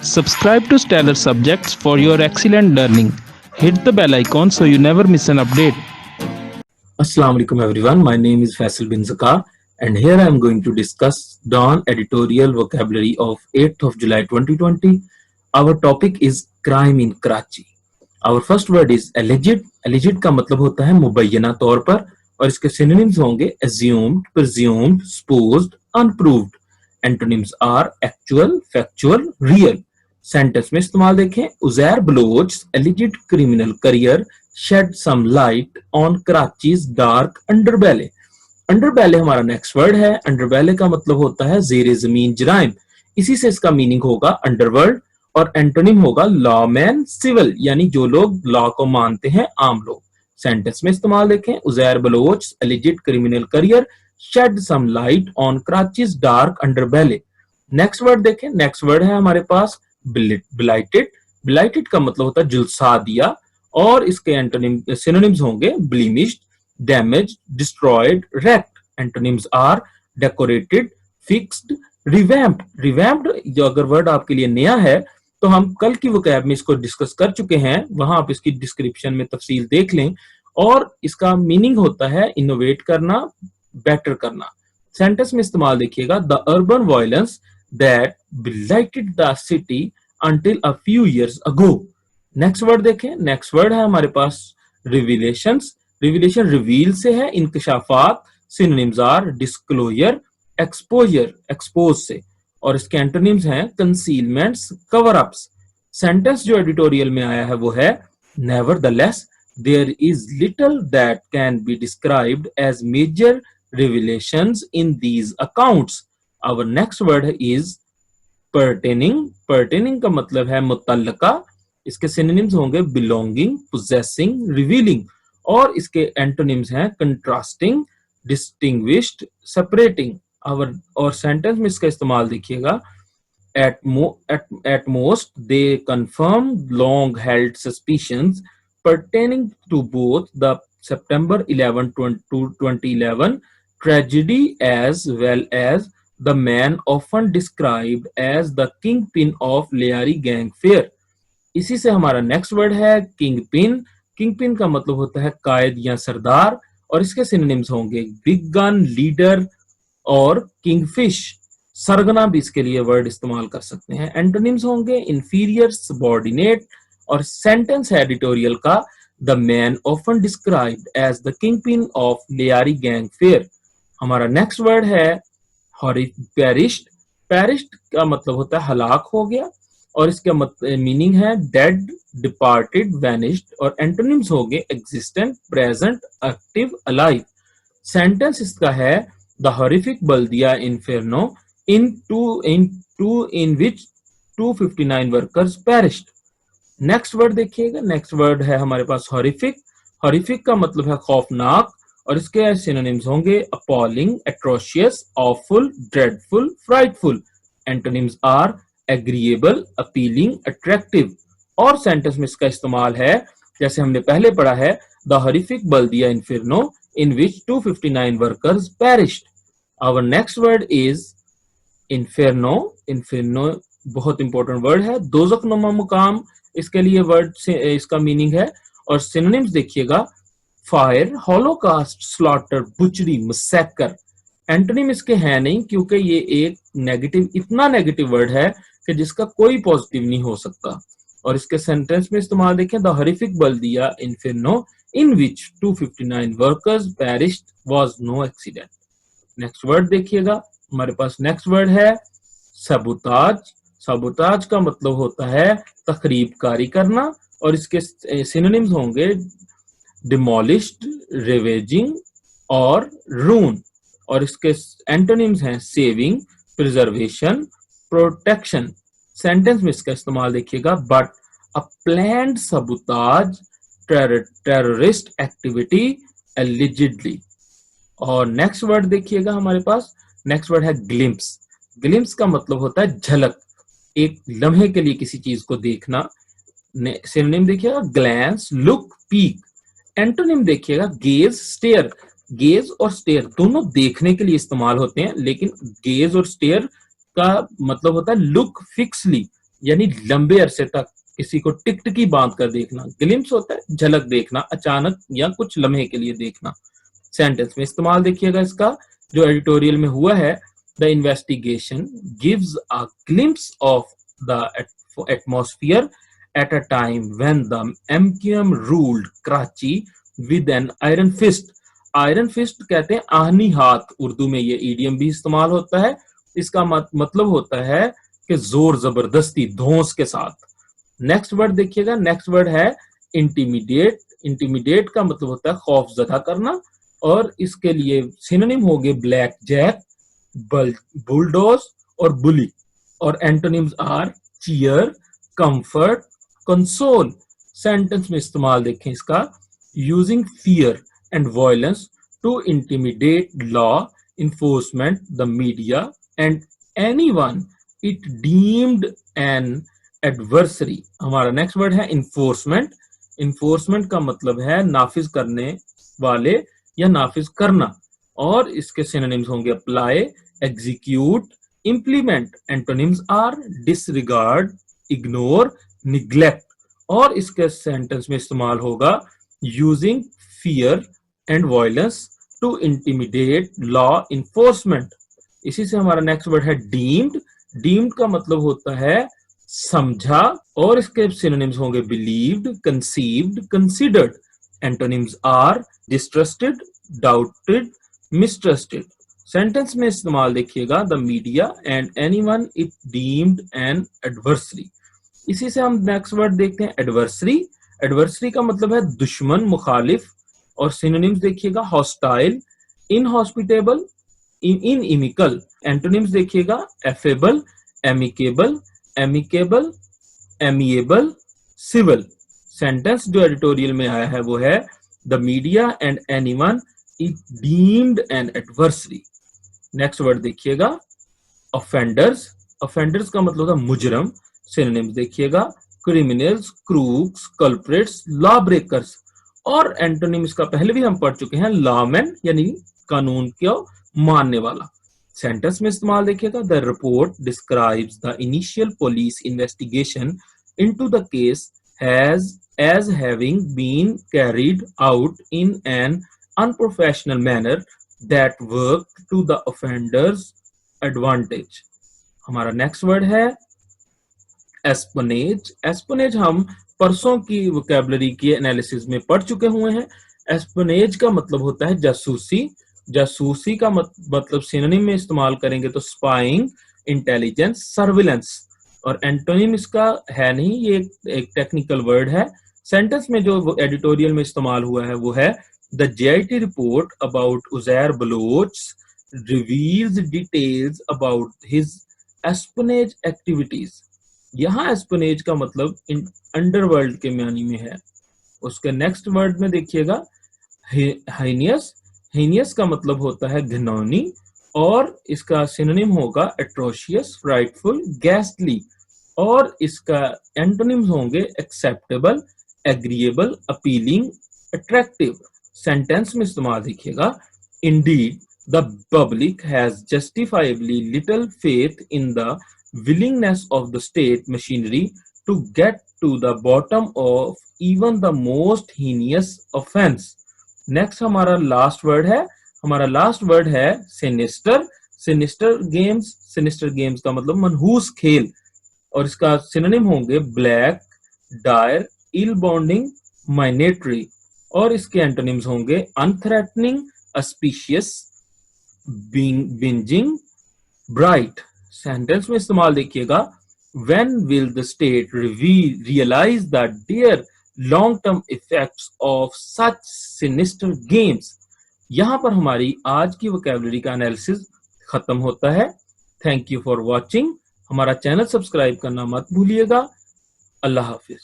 Subscribe to Stellar Subjects for your excellent learning. Hit the bell icon so you never miss an update. Assalamu alaikum everyone. My name is Faisal bin Zakar and here I am going to discuss Dawn editorial vocabulary of 8th of July 2020. Our topic is crime in Karachi. Our first word is alleged. Alleged का मतलब होता है मुबैना तौर पर और इसके synonyms होंगे assumed, presumed, supposed, unproved. Antonyms are actual, factual, real. Sentence में इस्तेमाल देखें Uzair Baloch alleged criminal career shed some light on Karachi's dark underbelly. Underbelly हमारा नेक्स्ट वर्ड है। अंडरबेले का मतलब होता है जेर जमीन जराइम, इसी से इसका मीनिंग होगा अंडरवर्ल्ड और एंटोनिम होगा लॉमैन सिविल, यानी जो लोग लॉ को मानते हैं आम लोग। सेंटेंस में इस्तेमाल देखें Uzair Baloch alleged criminal career shed some light on Karachi's dark underbelly. Next word देखें, नेक्स्ट वर्ड है हमारे पास बिलाइटेड। बिलाइटेड का मतलब होता है झुलसा दिया और इसके एंटोनिम सिनोनिम्स होंगे blemished, damage, destroyed, wrecked. Antonyms are decorated, fixed, revamped. Revamped जो अगर वर्ड आपके लिए नया है तो हम कल की वोकैब में इसको डिस्कस कर चुके हैं, वहां आप इसकी डिस्क्रिप्शन में तफसील देख लें। और इसका मीनिंग होता है इनोवेट करना, बेटर करना। सेंटेंस में इस्तेमाल देखिएगा the urban violence that blighted the city until a few years ago. Next word देखें, नेक्स्ट वर्ड है हमारे पास रिविलेशंस। रिविलेशन रिवील से है, इंकशाफात। Synonyms are disclosure, exposure, expose से, और इसके एंटोनिम्स हैं कंसीलमेंट्स, कवर अप्स। सेंटेंस जो एडिटोरियल में आया है वो है nevertheless there is little that can be described as major revelations in these accounts. Our next word is pertaining. Pertaining का मतलब है मुतल्लका। इसके synonyms होंगे belonging, possessing, revealing, और इसके एंटोनिम्स हैं contrasting, distinguished, separating. और सेंटेंस में इसका इस्तेमाल देखिएगा at most they confirm long held suspicions pertaining to both the September 11, 2011 tragedy as well as the man often described as the kingpin of Lyari gang fair. इसी से हमारा नेक्स्ट वर्ड है किंगपिन। किंगपिन का मतलब होता है कायद या सरदार और इसके सिनोनिम्स होंगे बिग गन, लीडर और किंगफिश। सरगना भी इसके लिए वर्ड इस्तेमाल कर सकते हैं। एंटोनिम्स होंगे इंफीरियर, सबॉर्डिनेट, और सेंटेंस है एडिटोरियल का the man often described as the kingpin of Lyari gang fair. हमारा नेक्स्ट वर्ड है पेरिश्ड। पेरिश्ड का मतलब होता है हलाक हो गया और इसका मीनिंग है डेड, डिपार्टेड, वैनिश्ड, और एंटोनिम्स हो गए existent, present, active, alive. Sentence इसका है the horrific Baldia inferno in which 259 workers perished. Next word देखिएगा, नेक्स्ट वर्ड है हमारे पास हॉरिफिक। हॉरिफिक का मतलब है खौफनाक और इसके सिनोनिम्स होंगे appalling, atrocious, awful, dreadful, frightful. Antonyms are agreeable, appealing, attractive, और सेंटेंस में इसका इस्तेमाल है जैसे हमने पहले पढ़ा है the horrific baldia inferno in which 259 workers perished. Our next word is inferno. Inferno बहुत इंपॉर्टेंट वर्ड है। दोज़खनुमा मुकाम इसके लिए वर्ड से इसका मीनिंग है। और सिनोनिम्स देखिएगा fire, holocaust, slaughter, butchery, massacre. Antonym इसके है नहीं क्योंकि ये एक नेगेटिव, इतना नेगेटिव वर्ड है कि जिसका कोई पॉजिटिव नहीं हो सकता। और इसके सेंटेंस में इस्तेमाल देखें the horrific Baldia inferno in which 259 workers perished was no accident. Next word देखिएगा, हमारे पास नेक्स्ट वर्ड है सबुताज। सबुताज का मतलब होता है तखरीबकारी करना और इसके सिनोनिम्स होंगे डिमोलिश्ड, रिवेजिंग और रून, और इसके एंटोनिम्स हैं सेविंग, प्रिजर्वेशन, प्रोटेक्शन। सेंटेंस में इसका इस्तेमाल देखिएगा but a planned sabotage terrorist activity allegedly. और नेक्स्ट वर्ड देखिएगा हमारे पास, नेक्स्ट वर्ड है ग्लिम्प्स। ग्लिम्प्स का मतलब होता है झलक, एक लम्हे के लिए किसी चीज को देखना। सिनोनिम देखिएगा ग्लैंस, लुक, पीक। एंटोनिम देखिएगा गेज, स्टेयर। गेज और स्टेयर दोनों देखने के लिए इस्तेमाल होते हैं, लेकिन गेज और स्टेयर का मतलब होता है लुक फिक्सली, यानी लंबे अरसे तक किसी को टिकटिकी बांध कर देखना। ग्लिम्स होता है झलक देखना, अचानक या कुछ लम्हे के लिए देखना। सेंटेंस में इस्तेमाल देखिएगा इसका, जो एडिटोरियल में हुआ है, the investigation gives a glimpse of the atmosphere at a time when the MQM ruled Karachi with an iron fist. Iron fist कहते हैं आहनी हाथ, उर्दू में ये ईडियम भी इस्तेमाल होता है। इसका मतलब होता है कि जोर जबरदस्ती, धौंस के साथ। नेक्स्ट वर्ड देखिएगा, नेक्स्ट वर्ड है इंटीमिडेट। इंटीमिडेट का मतलब होता है खौफ ज़दा करना, और इसके लिए सिनोनिम हो गए ब्लैक जैक, बुलडोज और बुली। और antonyms are cheer, comfort, console. Sentence में इस्तेमाल देखें इसका, using fear and violence to intimidate law enforcement, the media and anyone it deemed an adversary. हमारा नेक्स्ट वर्ड है enforcement. enforcement का मतलब है नाफिज करने वाले या नाफिज करना, और इसके सिनोनिम्स होंगे apply, execute, implement. Antonyms are disregard, ignore, neglect. और इसके सेंटेंस में इस्तेमाल होगा using fear and violence to intimidate law enforcement. इसी से हमारा नेक्स्ट वर्ड है deemed. deemed का मतलब होता है समझा, और इसके सिनोनिम्स होंगे believed, conceived, considered. Antonyms are distrusted, doubted, mistrusted. Sentence में इस्तेमाल देखिएगा the media and anyone it deemed an adversary. इसी से हम नेक्स्ट वर्ड देखते हैं adversary. adversary का मतलब है दुश्मन, मुखालिफ, और सिनोनिम्स देखिएगा हॉस्टाइल, इनहॉस्पिटेबल, इनइमिकल. एंटोनिम्स देखिएगा affable, amicable, amicable, amiable, civil. Sentence जो एडिटोरियल में आया है वो है the media and anyone it deemed an adversary. Next word देखिएगा ऑफेंडर्स. ऑफेंडर्स का मतलब होता है मुजरम. सिनोनिम्स देखिएगा criminals, crooks, culprits, law breakers. और एंटोनिम इसका पहले भी हम पढ़ चुके हैं, लॉमैन यानी कानून को मानने वाला. सेंटेंस में इस्तेमाल देखिएगा the report describes the initial police investigation into the case as having been carried out in an unprofessional manner that worked to the offender's advantage. हमारा नेक्स्ट वर्ड है एस्पोनेज. एस्पोनेज हम परसों की वोकैबुलरी के एनालिसिस में पढ़ चुके हुए हैं. एस्पोनेज का मतलब होता है जासूसी. जासूसी का मतलब सिनोनिम में इस्तेमाल करेंगे तो स्पाइंग, इंटेलिजेंस, सर्विलेंस. और एंटोनिम इसका है नहीं, ये एक टेक्निकल वर्ड है. सेंटेंस में जो एडिटोरियल में इस्तेमाल हुआ है वो है the JIT report about Uzair Baloch reveals details about his espionage activities. यहाँ एस्पोनेज का मतलब अंडरवर्ल्ड के मानी में है. उसके नेक्स्ट वर्ड में देखिएगा हाइनियस. हाइनियस का मतलब होता है घिनौनी, और इसका सिनोनिम होगा एट्रोशियस, फ्राइटफुल, गैस्टली. और इसका एंटोनिम्स होंगे acceptable, agreeable, appealing, attractive. Sentence में इस्तेमाल देखिएगा indeed the public has justifiably little faith in the willingness of the state machinery to get to the bottom of even the most heinous offense. Next हमारा last word है, हमारा last word है sinister. Sinister games. Sinister games का मतलब मनहूस खेल, और इसका सिनोनिम होंगे ब्लैक, डायर, इल बॉन्डिंग, माइनेटरी. और इसके एंटोनिम्स होंगे अनथ्रेटनिंग, अस्पिशियस, बिंजिंग, ब्राइट. सेंटेंस में इस्तेमाल देखिएगा when will the state realize the dire long term effects of such sinister games. यहां पर हमारी आज की वोकैबुलरी का एनालिसिस खत्म होता है. Thank you for watching. हमारा चैनल सब्सक्राइब करना मत भूलिएगा. अल्लाह हाफिज.